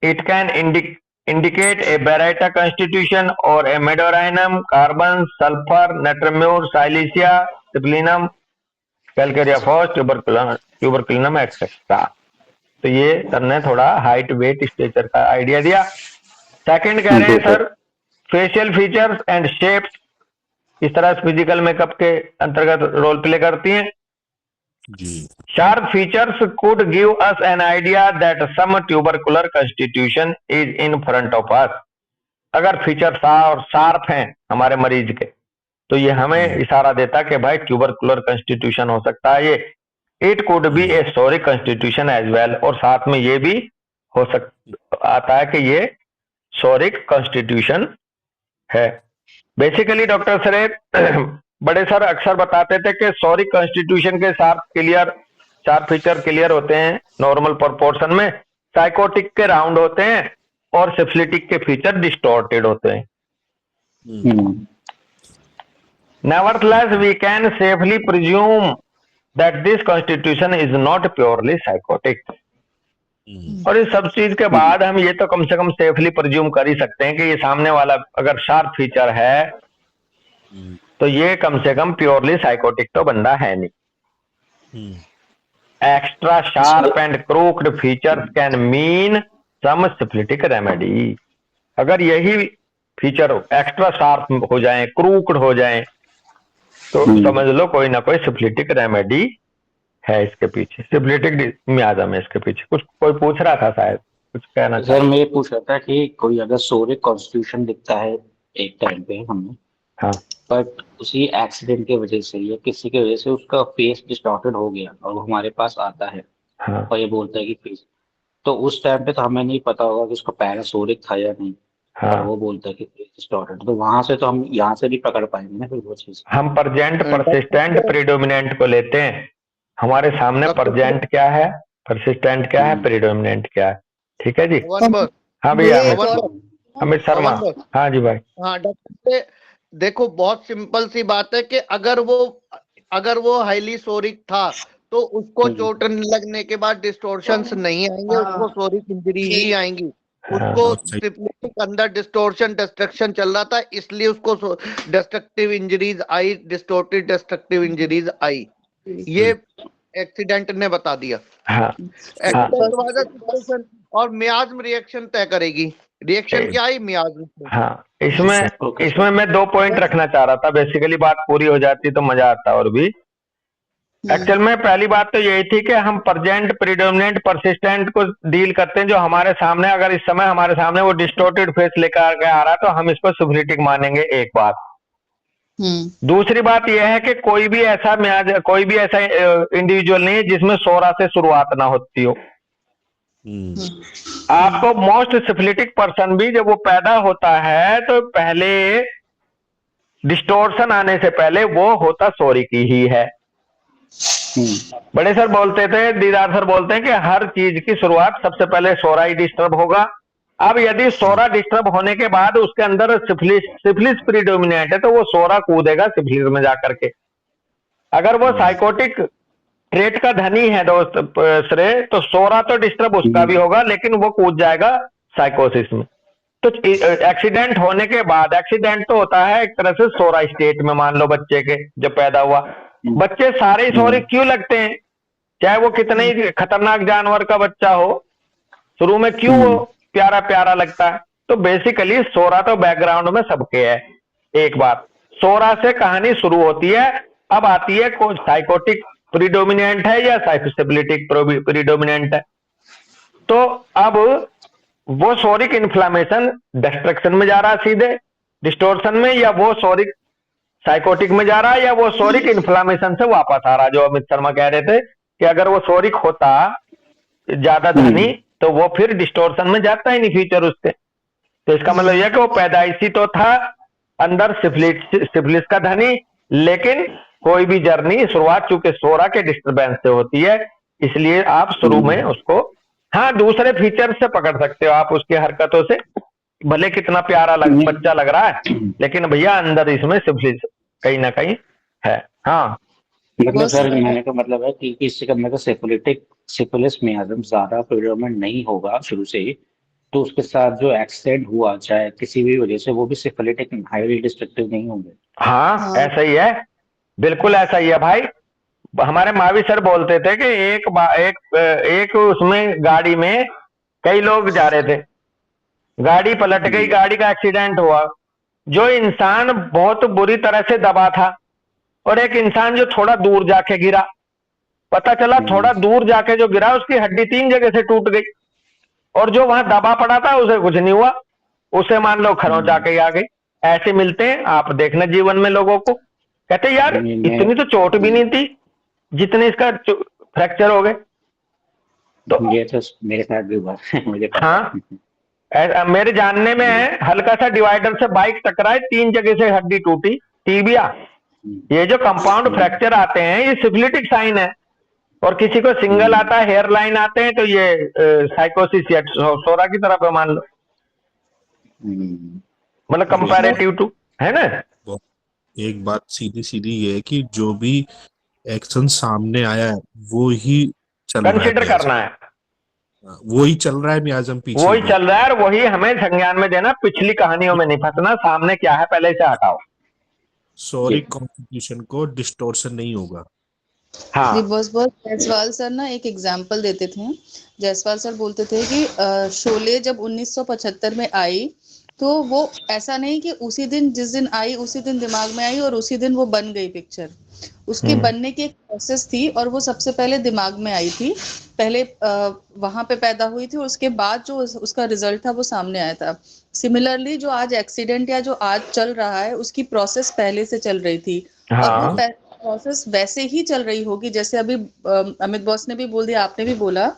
Speaker 1: It can indicate a Barretta constitution or a Medorinum, carbon, sulfur, natramure, silicea, siplinum, calcarea phos, tuberculinum, etc. तो ये sir ने थोड़ा height weight structure का idea दिया। Second कह रहे हैं sir facial features and shapes इस तरह फिजिकल मेकअप के अंतर्गत रोल प्ले करती हैं। Sharp features could give us an idea that some tubercular constitution is in front of us. अगर फीचर शार्प हैं हमारे मरीज के तो ये हमें इशारा देता कि भाई ट्यूबरकुलर कंस्टिट्यूशन हो सकता है ये। It could be a psoric constitution as well, और साथ में ये भी हो आता है कि ये सोरिक कंस्टिट्यूशन है। बेसिकली डॉक्टर सर बड़े सर अक्सर बताते थे कि सॉरी कॉन्स्टिट्यूशन के शार्प फीचर क्लियर होते हैं नॉर्मल प्रोपोर्शन में, साइकोटिक के राउंड होते हैं और सिफिलिटिक के फीचर डिस्टॉर्टेड होते हैं। Nevertheless we can safely presume that this constitution is not purely sycotic. और इस सब चीज के बाद हम ये तो कम से कम सेफली प्रिज्यूम कर ही सकते हैं कि ये सामने वाला अगर शार्प फीचर है तो ये कम से कम प्योरली साइकोटिक तो बंदा है नहीं। Extra sharp and crooked features can mean some syphilitic remedy. अगर यही फीचर एक्स्ट्रा शार्प हो जाए, क्रूक्ड हो जाए, तो समझ लो कोई ना कोई सिफिलिटिक रेमेडी है इसके पीछे, सिफिलिटिक मियाज़म है इसके पीछे। कुछ कोई पूछ रहा था शायद, कुछ कहना
Speaker 5: सर मैं ये पूछ रहा था कि कोई अगर सोरिक कॉन्स्टिट्यूशन दिखता है एक टाइम पे हमें,
Speaker 1: हाँ,
Speaker 5: बट उसी एक्सीडेंट की वजह से या किसी की वजह से उसका फेस डिस्टॉर्टेड हो गया और वो हमारे पास आता है
Speaker 1: हाँ,
Speaker 5: और ये बोलता है कि फेस, तो उस टाइम पे तो हमें नहीं पता होगा कि उसका पैरासोरिक था या नहीं।
Speaker 1: हाँ,
Speaker 5: और वो बोलता है कि फेस डिस्टॉर्टेड, तो वहां से तो हम यहाँ से भी पकड़ पाएंगे ना फिर वो चीज।
Speaker 1: हम परजेंट परसिस्टेंट प्रीडोमिनेंट को लेते हैं। हमारे सामने परजेंट क्या है, परसिस्टेंट क्या है, प्रीडोमिनेंट क्या है। ठीक है जी। हाँ भैया अमित शर्मा। हाँ जी भाई।
Speaker 3: हाँ डॉक्टर, देखो बहुत सिंपल सी बात है कि अगर वो हाईली सोरिक था तो उसको चोट लगने के बाद डिस्टोर्शंस नहीं आएंगे, उसको सोरिक इंजरी ही आएंगी। उसको सिफिलिटिक अंदर डिस्टोर्शन डिस्ट्रक्शन चल रहा था, इसलिए उसको डिस्ट्रक्टिव इंजरीज आई, डिस्टोर्टेड डिस्ट्रक्टिव इंजरीज आई। ये एक्सीडेंट ने बता दिया। एक्सीडेंट वाला सिचुएशन और मियाज्म रिएक्शन तय करेगी। रिएक्शन क्या है मियाज्म।
Speaker 1: हाँ, इसमें मैं 2 पॉइंट रखना चाह रहा था। बेसिकली बात पूरी हो जाती तो मजा आता। और भी एक्चुअल में पहली बात तो यही थी कि हम परजेंट प्रीडोमिनेंट परसिस्टेंट को डील करते हैं जो हमारे सामने, अगर इस समय हमारे सामने वो डिस्टोर्टेड फेस लेकर के आ रहा है तो हम इसको सिफिलिटिक मानेंगे, एक बात। दूसरी बात यह है कि कोई भी ऐसा इंडिविजुअल नहीं है जिसमें सोरा से शुरुआत ना होती हो। आपको मोस्ट सिफिलिटिक पर्सन भी जब वो पैदा होता है तो पहले डिस्टोर्शन आने से पहले वो होता सोरिक ही है। बड़े सर बोलते थे, दीदार सर बोलते हैं कि हर चीज की शुरुआत सबसे पहले सोरा ही डिस्टर्ब होगा। अब यदि सोरा डिस्टर्ब होने के बाद उसके अंदर सिफिलिस प्रीडोमिनेंट है तो वो सोरा कूदेगा सिफिलिस में जाकर के। अगर वो साइकोटिक ट्रेट का धनी है दोस्त श्रेय, तो सोरा तो डिस्टर्ब उसका भी होगा लेकिन वो कूद जाएगा साइकोसिस में। तो एक्सीडेंट होने के बाद, एक्सीडेंट तो होता है एक तरह से सोरा स्टेट में, मान लो बच्चे के जब पैदा हुआ, बच्चे सारे सोरे क्यों लगते हैं, चाहे वो कितने ही खतरनाक जानवर का बच्चा हो, शुरू में क्यों वो प्यारा प्यारा लगता है। तो बेसिकली सोरा तो बैकग्राउंड में सबके है। एक बात, सोरा से कहानी शुरू होती है। अब आती है कोई साइकोटिक प्रीडोमिनेंट है या सिफिलिटिक प्रीडोमिनेंट है। तो अब वो सोरिक इन्फ्लामेशन डिस्ट्रक्शन में जा रहा है सीधे डिस्टोर्शन में, या वो सोरिक साइकोटिक में जा रहा है, या वो सोरिक इन्फ्लामेशन से वापस आ रहा है। जो अमित शर्मा कह रहे थे कि अगर वो सोरिक होता ज्यादा धनी तो वो फिर डिस्टोर्शन में जाता ही नहीं फ्यूचर उसके। तो इसका मतलब यह कि वो पैदाइशी तो था अंदर सिफिलिस का धनी, लेकिन कोई भी जर्नी शुरुआत चूंकि सोरा के डिस्टरबेंस से होती है, इसलिए आप शुरू में उसको हाँ दूसरे फीचर से पकड़ सकते हो आप उसकी हरकतों से, भले कितना प्यारा बच्चा लग रहा है, लेकिन भैया अंदर इसमें सिफिलिस कहीं ना कहीं है। हाँ
Speaker 5: मतलब
Speaker 4: बस
Speaker 5: सर मैंने का मतलब है कि इससे करने का सिफिलिस मियाज्म ज्यादा प्रिडोमिनेंट नहीं होगा शुरू से ही, तो उसके साथ जो एक्सीडेंट हुआ चाहे किसी भी वजह से वो भी सिफिलिटिक हाईली डिस्ट्रक्टिव नहीं होंगे।
Speaker 1: हाँ
Speaker 4: हाँ
Speaker 1: ऐसा ही है, बिल्कुल ऐसा ही है भाई। हमारे मावी सर बोलते थे कि एक उसमें गाड़ी में कई लोग जा रहे थे, गाड़ी पलट गई, गाड़ी का एक्सीडेंट हुआ, जो इंसान बहुत बुरी तरह से दबा था और एक इंसान जो थोड़ा दूर जाके गिरा, पता चला थोड़ा दूर जाके जो गिरा उसकी हड्डी 3 जगह से टूट गई, और जो वहां दबा पड़ा था उसे कुछ नहीं हुआ, उसे मान लो खरोंच आके ही आ गई। ऐसे मिलते हैं आप देखना जीवन में लोगों को, कहते यार इतनी तो चोट भी नहीं थी जितने इसका फ्रैक्चर हो गए। तो
Speaker 5: ये तो मेरे साथ भी हुआ मुझे पता
Speaker 1: हाँ
Speaker 5: है।
Speaker 1: मेरे जानने में है, हल्का सा डिवाइडर से बाइक टकराए 3 जगह से हड्डी टूटी, टीबिया। ये जो कंपाउंड फ्रैक्चर आते हैं ये सिफिलिटिक साइन है, और किसी को सिंगल आता है, हेयर लाइन आते हैं, तो ये साइकोसिस या सोरा की तरफ है मान लो, मतलब कंपैरेटिव टू, है ना।
Speaker 2: वो एक बात सीधी सीधी ये है कि जो भी एक्शन सामने आया है वो ही चल रहा है
Speaker 1: कंसिडर
Speaker 2: मियाज़म।
Speaker 1: करना है,
Speaker 2: वो ही चल रहा है मियाज़म पीछे
Speaker 1: वही
Speaker 2: भी।
Speaker 1: चल रहा है और वही हमें संज्ञान में देना, पिछली कहानियों में नहीं फंसना, सामने क्या है पहले से हटाओ।
Speaker 2: सॉरी कॉन्स्टिट्यूशन को डिस्टोर्शन नहीं होगा।
Speaker 1: हाँ
Speaker 4: बस जायसवाल सर ना एक एग्जाम्पल देते थे। जायसवाल सर बोलते थे कि शोले जब 1975 में आई तो वो ऐसा नहीं कि उसी दिन जिस दिन आई उसी दिन दिमाग में आई और उसी दिन वो बन गई पिक्चर। उसके बनने की एक प्रोसेस थी और वो सबसे पहले दिमाग में आई थी, पहले वहां पे पैदा हुई थी और उसके बाद जो उसका रिजल्ट था वो सामने आया था। सिमिलरली जो आज एक्सीडेंट या जो आज चल रहा है उसकी प्रोसेस पहले से चल रही थी और वो
Speaker 1: हाँ
Speaker 4: प्रोसेस वैसे ही चल रही होगी जैसे अभी अमित बॉस ने भी बोल दिया, आपने भी बोला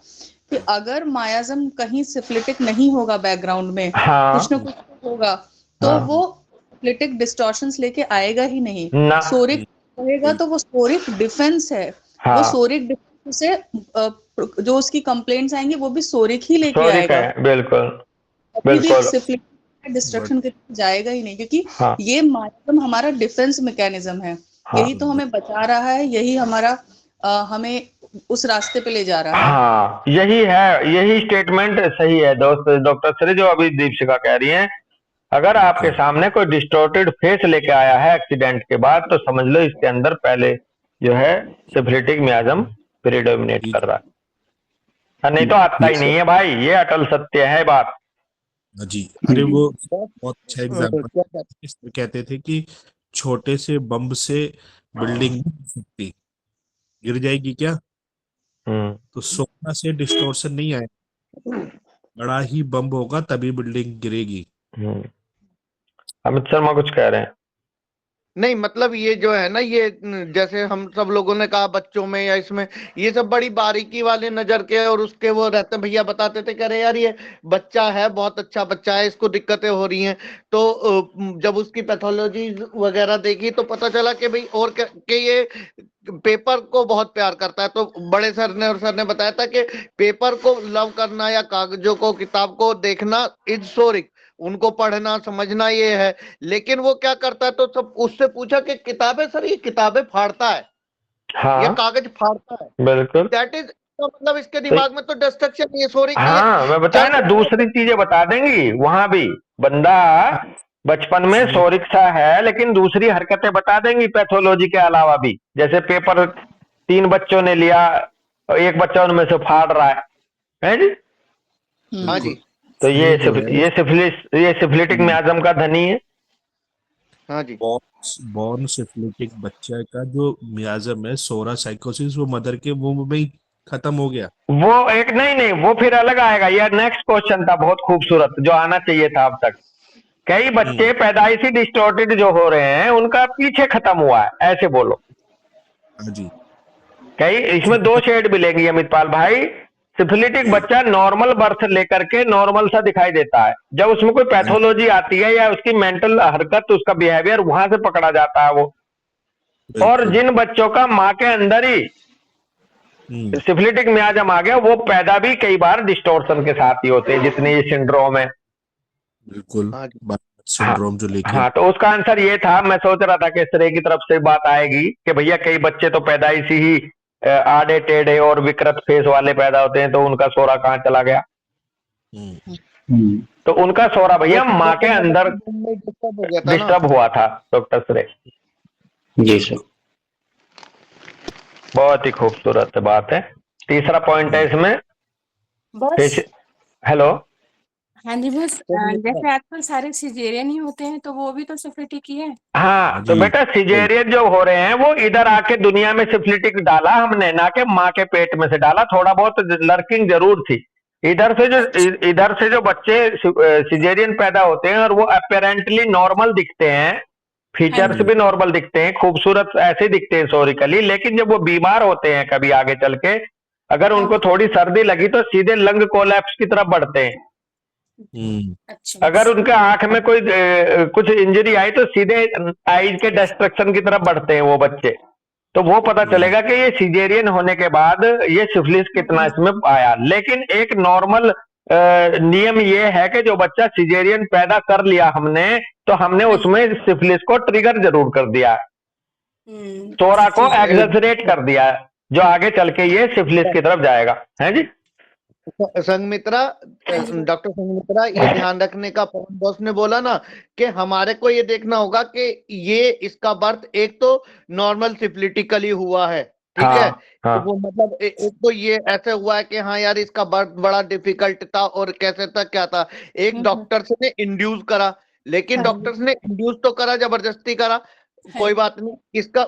Speaker 4: कि अगर मायाज्म कहीं सिफिलिटिक नहीं होगा बैकग्राउंड में,
Speaker 1: हाँ
Speaker 4: कुछ ना कुछ होगा तो
Speaker 1: हाँ
Speaker 4: वो सिफिलिटिक डिस्टॉर्शंस लेके आएगा ही नहीं।
Speaker 1: ना
Speaker 4: सोरिक रहेगा तो वो सोरिक डिफेंस है, वो
Speaker 1: हाँ
Speaker 4: सोरिक डिफेंस से जो उसकी कंप्लेंट्स आएंगी वो भी सोरिक ही लेके
Speaker 1: सॉरी
Speaker 4: आएगा,
Speaker 1: कहें, बिल्कुल
Speaker 4: कभी भी
Speaker 1: बिल्कुल।
Speaker 4: सिफिलिटिक डिस्ट्रक्शन के लिए जाएगा ही नहीं, क्योंकि
Speaker 1: हाँ
Speaker 4: ये माध्यम हमारा डिफेंस मैकेनिज्म है,
Speaker 1: हाँ
Speaker 4: यही तो हमें बचा रहा है, यही हमारा हमें उस रास्ते पे ले जा रहा है।
Speaker 1: हाँ यही है, यही स्टेटमेंट सही है दोस्त डॉक्टर श्री जो अभी दीपशिका कह रही हैं। अगर आपके सामने कोई डिस्टोर्टेड फेस लेके आया है एक्सीडेंट के बाद तो समझ लो इसके अंदर पहले जो है सिफिलिटिक मियाज्म प्रीडोमिनेट कर रहा है, नहीं तो आता ही नहीं है भाई, ये अटल सत्य है बात।
Speaker 2: जी अरे वो बहुत अच्छा एग्जाम्पल कहते थे कि छोटे से बम से बिल्डिंग नहीं गिर सकती, गिर जाएगी क्या? तो सोना से डिस्टोर्शन नहीं आएगा, बड़ा ही बम होगा तभी बिल्डिंग गिरेगी।
Speaker 1: अमित शर्मा कुछ कह रहे हैं।
Speaker 3: नहीं मतलब ये जो है ना, ये जैसे हम सब लोगों ने कहा बच्चों में या इसमें, ये सब बड़ी बारीकी वाले नजर के और उसके वो रहते, भैया बताते थे कह रहे यार ये बच्चा है, बहुत अच्छा बच्चा है, इसको दिक्कतें हो रही हैं, तो जब उसकी पैथोलॉजी वगैरह देखी तो पता चला कि भाई और कि ये पेपर को बहुत प्यार करता है। तो बड़े सर ने और सर ने बताया था कि पेपर को लव करना या कागजों को किताब को देखना इज सोरिक, उनको पढ़ना समझना ये है, लेकिन वो क्या करता है, तो सब उससे पूछा कि किताबें सर ये किताबें फाड़ता है या
Speaker 1: हाँ
Speaker 3: कागज फाड़ता है,
Speaker 1: बिल्कुल
Speaker 3: दैट इज तो मतलब इसके दिमाग में तो डिस्ट्रक्शन ये सोरिक ये
Speaker 1: हाँ मैं बताया ना, दूसरी चीजें बता देंगी वहां भी बंदा बचपन में सोरिक सा है लेकिन दूसरी हरकतें बता देंगी पैथोलॉजी के अलावा भी, जैसे पेपर 3 बच्चों ने लिया और एक बच्चा उनमें से फाड़ रहा है जी।
Speaker 3: हाँ जी
Speaker 1: तो ये सिफिलिटिक मियाज्म का धनी है।
Speaker 3: हाँ जी
Speaker 2: बॉर्न सिफिलिटिक बच्चा का जो मियाज्म है सोरा साइकोसिस वो मदर के वुम्ब में ही खत्म हो गया।
Speaker 1: वो एक नहीं वो फिर अलग आएगा, ये नेक्स्ट क्वेश्चन था बहुत खूबसूरत जो आना चाहिए था अब तक। कई बच्चे पैदाइशी डिस्टॉर्टेड जो हो रहे हैं उनका पीछे खत्म हुआ है, ऐसे बोलो।
Speaker 2: हाँ जी
Speaker 1: कई इसमें 2 शेड मिलेंगी अमित पाल भाई। सिफिलिटिक बच्चा नॉर्मल बर्थ लेकर के नॉर्मल सा दिखाई देता है, जब उसमें कोई पैथोलॉजी आती है या उसकी मेंटल हरकत उसका बिहेवियर वहां से पकड़ा जाता है वो और
Speaker 2: बिल्कुल।
Speaker 1: जिन बच्चों का माँ के अंदर ही सिफिलिटिक मियाजम आ गया, वो पैदा भी कई बार डिस्टोर्शन के साथ ही होते हैं, जितने ये सिंड्रोम है।
Speaker 2: बिल्कुल
Speaker 3: हाँ जी।
Speaker 1: हाँ
Speaker 2: सिंड्रोम जो लेके
Speaker 1: हाँ, तो उसका आंसर ये था, मैं सोच रहा था कि इस तरह की तरफ से बात आएगी कि भैया कई बच्चे तो पैदाइशी ही आड़े टेढ़े और विकृत फेस वाले पैदा होते हैं, तो उनका सोरा कहाँ चला गया। तो उनका सोरा भैया
Speaker 3: वो
Speaker 1: माँ के अंदर
Speaker 3: डिस्टर्ब हो गया था ना।
Speaker 1: डिस्टर्ब हुआ था डॉक्टर श्रेय।
Speaker 5: जी सर।
Speaker 1: बहुत ही खूबसूरत बात है। तीसरा पॉइंट है इसमें
Speaker 6: बस।
Speaker 1: हेलो।
Speaker 6: हाँ जी, बस जैसे आजकल सारे सिजेरियन ही होते हैं तो वो भी तो सिफिलिटिक ही है।
Speaker 1: हाँ, तो
Speaker 2: जी।
Speaker 1: बेटा सिजेरियन जो हो रहे हैं वो इधर आके दुनिया में सिफिलिटिक डाला हमने, ना कि माँ के पेट में से डाला। थोड़ा बहुत लर्किंग जरूर थी। इधर से जो बच्चे सिजेरियन पैदा होते हैं और वो अपेरेंटली नॉर्मल दिखते हैं, फीचर्स भी नॉर्मल दिखते हैं, खूबसूरत ऐसे दिखते हैं हिस्टोरिकली, लेकिन जब वो बीमार होते हैं कभी आगे चल के, अगर उनको थोड़ी सर्दी लगी तो सीधे लंग कोलैप्स की तरफ बढ़ते हैं।
Speaker 6: अच्छा।
Speaker 1: अगर उनके आंख में कोई कुछ इंजरी आई तो सीधे आईज के डिस्ट्रक्शन की तरफ बढ़ते हैं वो बच्चे। तो वो पता चलेगा कि ये सिजेरियन होने के बाद ये सिफिलिस कितना इसमें आया। लेकिन एक नॉर्मल नियम ये है कि जो बच्चा सिजेरियन पैदा कर लिया हमने, तो हमने उसमें सिफिलिस को ट्रिगर जरूर कर दिया, सोरा को एग्जैजरेट कर दिया, जो आगे चल के ये सिफिलिस की तरफ जाएगा। है जी।
Speaker 3: संघमित्रा, डॉक्टर संघमित्रा, ये ध्यान रखने का पवन बॉस ने बोला ना कि हमारे को ये देखना होगा कि ये इसका बर्थ एक तो नॉर्मल सिफिलिटिकली हुआ है, ठीक है।
Speaker 1: हाँ।
Speaker 3: वो मतलब एक तो ये ऐसे हुआ है कि हाँ यार इसका बर्थ बड़ा डिफिकल्ट था और कैसे था क्या था। एक डॉक्टर्स ने इंड्यूस करा, लेकिन डॉक्टर्स ने इंड्यूस तो करा, जबरदस्ती करा, कोई बात नहीं। इसका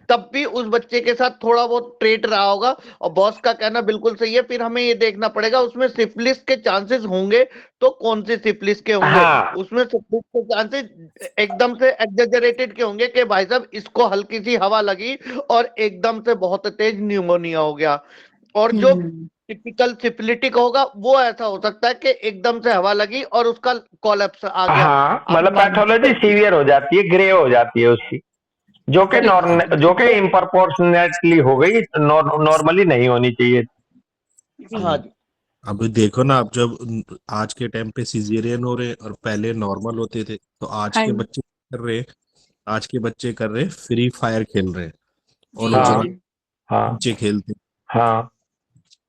Speaker 3: तब भी उस बच्चे के साथ थोड़ा बहुत ट्रेट रहा होगा, और बॉस का कहना बिल्कुल सही है। फिर हमें ये देखना पड़ेगा उसमें सिफिलिस के चांसेस होंगे तो कौन से सिफिलिस के होंगे। उसमें सिफिलिस के चांसेस एकदम से एग्जैजरेटेड के होंगे कि भाई साहब इसको हल्की सी हवा लगी और एकदम से बहुत तेज न्यूमोनिया हो गया। और जो टिपिकल सिफिलिटिक होगा वो ऐसा हो सकता है कि एकदम से हवा लगी और उसका कोलैप्स आ गया।
Speaker 1: हाँ, मतलब पैथोलॉजी सीवियर हो जाती है, ग्रे हो जाती है उसकी, जो कि इम्प्रपोर्शनेटली हो गई, नॉर्मली नहीं होनी चाहिए।
Speaker 3: हाँ जी।
Speaker 2: अभी देखो ना, अब जब आज के टाइम पे सिजेरियन हो रहे और पहले नॉर्मल होते थे, तो आज के बच्चे कर रहे फ्री फायर खेल रहे और
Speaker 1: हाँ,
Speaker 2: जवान
Speaker 1: हाँ,
Speaker 2: बच्चे खेलते
Speaker 1: हाँ,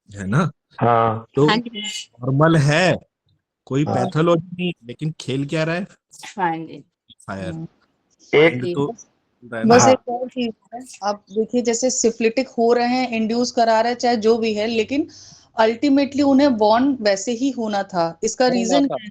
Speaker 2: है ना।
Speaker 1: हाँ,
Speaker 2: तो नॉर्मल है, कोई
Speaker 1: हाँ।
Speaker 2: पैथोलॉजी नहीं, लेकिन खेल क्या रहा है, फायर।
Speaker 1: एक
Speaker 2: तो
Speaker 4: बस
Speaker 1: हाँ,
Speaker 4: एक और चीज है, आप देखिए जैसे सिफिलिटिक हो रहे हैं, इंड्यूस करा रहे हैं, चाहे जो भी है, लेकिन अल्टीमेटली उन्हें बॉर्न वैसे ही होना था। इसका रीजन क्या है?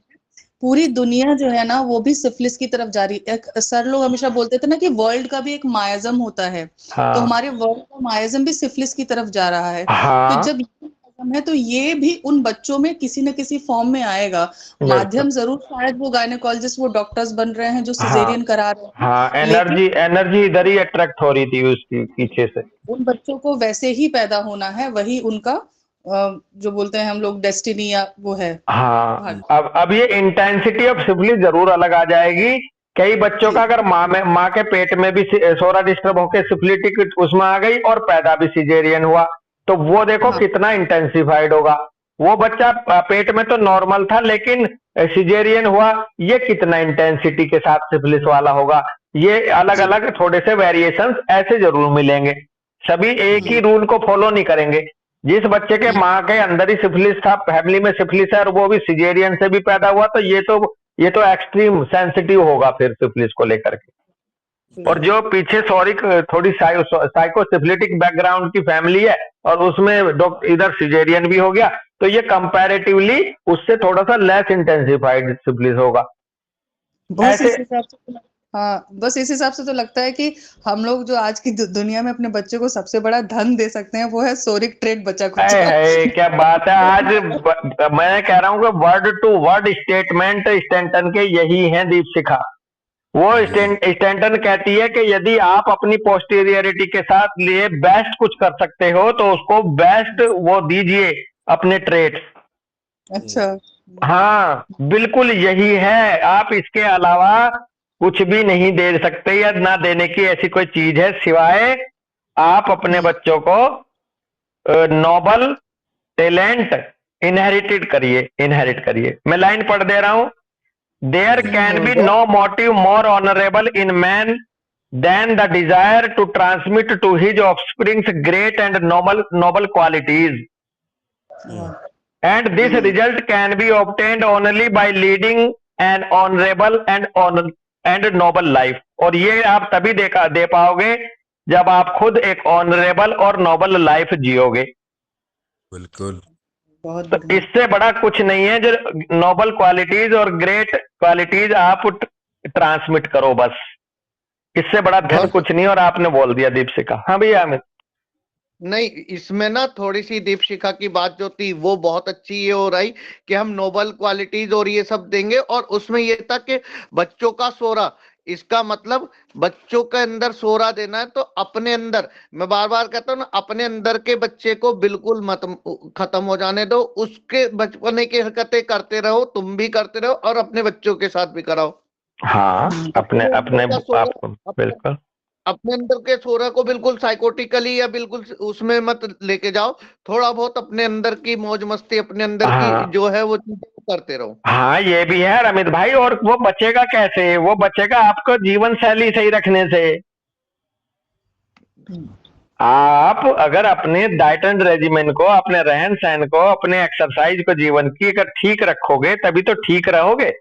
Speaker 4: पूरी दुनिया जो है ना वो भी सिफिलिस की तरफ जा रही है। सर लोग हमेशा बोलते थे ना कि वर्ल्ड का भी एक मायाजम होता है, तो
Speaker 1: हाँ,
Speaker 4: हमारे वर्ल्ड का मायाजम भी सिफिलिस की तरफ जा रहा है। तो
Speaker 1: हाँ,
Speaker 4: जब ये मायाजम है तो ये भी उन बच्चों में किसी न किसी फॉर्म में आएगा।
Speaker 1: बिल्कुल।
Speaker 4: माध्यम जरूर शायद वो गायनेकोलॉजिस्ट, वो डॉक्टर्स बन रहे हैं जो
Speaker 1: हाँ,
Speaker 4: सिजेरियन करा रहे हैं,
Speaker 1: हाँ,
Speaker 4: लेकिन
Speaker 1: एनर्जी इधर ही अट्रैक्ट हो रही थी उसकी पीछे से।
Speaker 4: उन बच्चों को वैसे ही पैदा होना है, वही उनका जो बोलते हैं हम लोग डेस्टिनी या वो है।
Speaker 1: हाँ, अब ये इंटेंसिटी ऑफ सिफिलिस जरूर अलग आ जाएगी। कई बच्चों का अगर माँ के पेट में भी सोरा डिस्टर्ब होकर सिफिलिटिक उसमें आ गई और पैदा भी सिजेरियन हुआ, तो वो देखो कितना इंटेंसिफाइड होगा। वो बच्चा पेट में तो नॉर्मल था लेकिन सिजेरियन हुआ, ये कितना इंटेंसिटी के साथ सिफिलिस वाला होगा। ये अलग अलग थोड़े से वेरिएशंस ऐसे जरूर मिलेंगे, सभी एक ही रूल को फॉलो नहीं करेंगे। जिस बच्चे के माँ के अंदर ही सिफिलिस था, फैमिली में सिफिलिस है और वो भी सिजेरियन से भी पैदा हुआ, तो ये तो एक्सट्रीम सेंसिटिव होगा फिर सिफिलिस को लेकर के। और जो पीछे थोड़ी साइकोसिफिलिटिक बैकग्राउंड की फैमिली है और उसमें इधर सिजेरियन भी हो गया, तो ये कंपैरेटिवली उससे थोड़ा सा लेस इंटेंसिफाइड सिफिलिस होगा।
Speaker 4: बस इस हिसाब से बस इस हिसाब से तो लगता है कि हम लोग जो आज की दुनिया में अपने बच्चे को सबसे बड़ा धन दे सकते हैं वो है सोरिक ट्रेट बच्चा को।
Speaker 1: क्या बात है। आज मैं कह रहा हूँ कि word to word statement Stanton के यही है दीपशिखा। वो स्टैंटन कहती है कि यदि आप अपनी पोस्टीरियरिटी के साथ लिए बेस्ट कुछ कर सकते हो तो उसको बेस्ट वो दीजिए अपने ट्रेट्स।
Speaker 4: अच्छा,
Speaker 1: हाँ, बिल्कुल यही है। आप इसके अलावा कुछ भी नहीं दे सकते या ना देने की ऐसी कोई चीज है सिवाय आप अपने बच्चों को नोबल टैलेंट इनहेरिट करिए। मैं लाइन पढ़ दे रहा हूं। There can be no motive more honourable in man than the desire to transmit to his offsprings great and noble qualities and this result can be obtained only by leading an honorable and noble life। और ये आप तभी दे पाओगे जब आप खुद एक honourable और नोबल लाइफ जियोगे।
Speaker 2: बिल्कुल।
Speaker 1: तो इससे बड़ा कुछ नहीं है जो नोबल क्वालिटीज और ग्रेट क्वालिटीज आप ट्रांसमिट करो, बस इससे बड़ा धन कुछ नहीं। और आपने बोल दिया दीपशिखा। हाँ भैया अमित।
Speaker 3: नहीं, इसमें ना थोड़ी सी दीपशिखा की बात जो थी वो बहुत अच्छी ये हो रही कि हम नोबल क्वालिटीज और ये सब देंगे, और उसमें ये था कि बच्चों का सोरा, इसका मतलब बच्चों के अंदर सोरा देना है। तो अपने अंदर, मैं बार बार कहता हूँ ना, अपने अंदर के बच्चे को बिल्कुल मत खत्म हो जाने दो, उसके बचपने की हरकतें करते रहो, तुम भी करते रहो और अपने बच्चों के साथ भी कराओ।
Speaker 1: हाँ, अपने बिल्कुल
Speaker 3: अपने अंदर के सोरा को बिल्कुल साइकोटिकली या बिल्कुल उसमें मत लेके जाओ। थोड़ा बहुत अपने अंदर की मौज मस्ती, अपने अंदर की जो है वो चीजें करते रहो।
Speaker 1: हाँ, ये भी है रमित भाई। और वो बचेगा कैसे? वो बचेगा आपको जीवन शैली सही रखने से। आप अगर अपने डाइट एंड रेजिमेंट को, अपने रहन सहन को, अपने एक्सरसाइज को, जीवन की अगर ठीक रखोगे तभी तो ठीक रहोगे।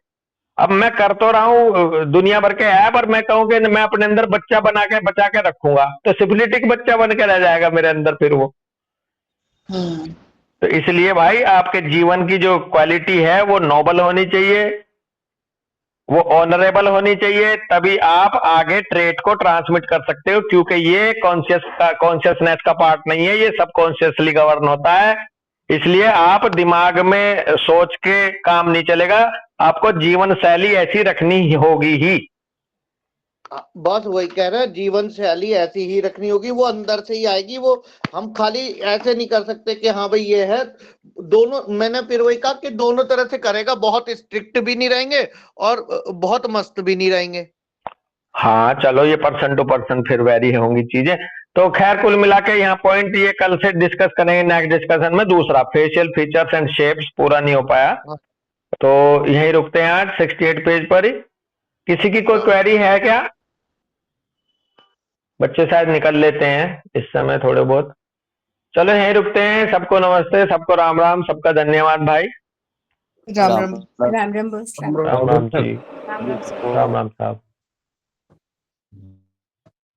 Speaker 1: अब मैं कर तो रहा हूँ दुनिया भर के ऐप, और मैं कहूँ कि मैं अपने अंदर बच्चा बचा के रखूंगा तो सिफिलिटिक बच्चा बन के रह जाएगा मेरे अंदर फिर वो। तो इसलिए भाई आपके जीवन की जो क्वालिटी है वो नोबल होनी चाहिए, वो ऑनरेबल होनी चाहिए, तभी आप आगे ट्रेट को ट्रांसमिट कर सकते हो। क्योंकि ये कॉन्शियसनेस का पार्ट नहीं है, ये सब कॉन्शियसली गवर्न होता है। इसलिए आप दिमाग में सोच के काम नहीं चलेगा, आपको जीवन शैली ऐसी रखनी होगी ही।
Speaker 3: बस वही कह रहे हैं, जीवन शैली ऐसी ही रखनी होगी, वो अंदर से ही आएगी। वो हम खाली ऐसे नहीं कर सकते कि हाँ भाई ये है। दोनों, मैंने फिर वही कहा कि दोनों तरह से करेगा, बहुत स्ट्रिक्ट भी नहीं रहेंगे और बहुत मस्त भी नहीं रहेंगे।
Speaker 1: हाँ चलो, ये पर्सन टू पर्सन फिर वेरी होंगी चीजें। तो खैर कुल मिला के यहाँ पॉइंट ये कल से डिस्कस करेंगे नेक्स्ट डिस्कशन में। दूसरा फेशियल फीचर्स एंड शेप्स पूरा नहीं हो पाया, तो यहीं रुकते हैं आज 68 पेज पर ही। किसी की कोई क्वेरी है क्या? बच्चे शायद निकल लेते हैं इस समय थोड़े बहुत। चलो यहीं रुकते हैं। सबको नमस्ते, सबको राम राम, सबका धन्यवाद भाई।
Speaker 4: राम राम।
Speaker 6: राम राम बोस।
Speaker 1: राम राम जी, राम राम साहब।